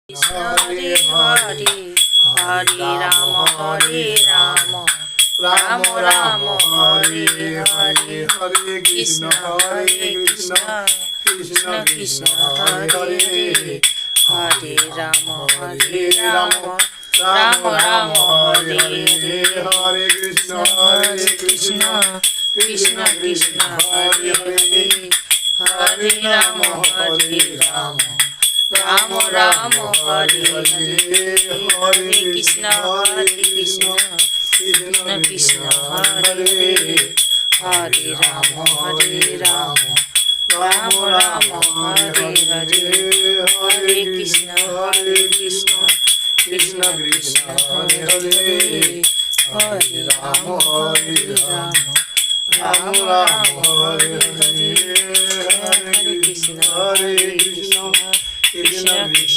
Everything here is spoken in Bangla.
হরে হরে হরে রাম রাম রাম হরে হরে হরে কৃষ্ণ কৃষ্ণ কৃষ্ণ হরে হরে হরে রাম রাম রাম হরে হরে কৃষ্ণ কৃষ্ণ কৃষ্ণ কৃষ্ণ হরে হরে হরে রাম রাম রাম হরে হরে হরে কৃষ্ণ কৃষ্ণ কৃষ্ণ হরে হরে রাম রাম রাম হরে হরে হরে কৃষ্ণ কৃষ্ণ কৃষ্ণ হরে হরে হরে রাম রাম রাম হরে হরে হরে কৃষ্ণ কৃষ্ণ কৃষ্ণ